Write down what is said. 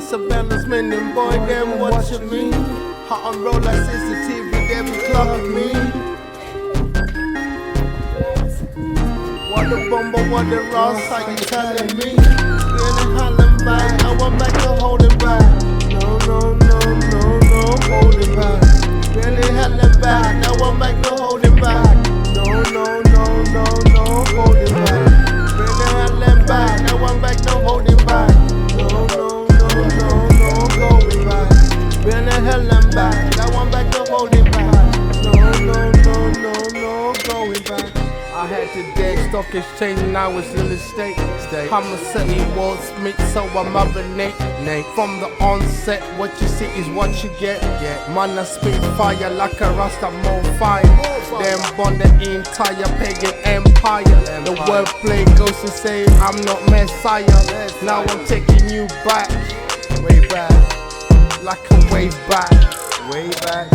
surveillance men and boy, them watching me. Hot on roll like CCTV, they be clocking me. What the bumble, what the Ross, how you telling me? Feeling Holland back, I want back to hold it back. No, no, no, no, no, holding back. Really hella back, I want back to holding back. No, no, no, no, no, holding back. Really hella back, I want back to holding back. No, no, no, no, no, going back. Really hella back, I want back to holding back. No, no, no, no, no, going back. I had to dead stock exchange and I was in the state. I'm a city Walt Smith, so I'm marinate. From the onset, what you see is what you get. Man, I spit fire like a Rasta on fire. Them born the entire pagan empire. The wordplay goes to say I'm not Messiah. Now I'm taking you back, way back, like a wave back, way back.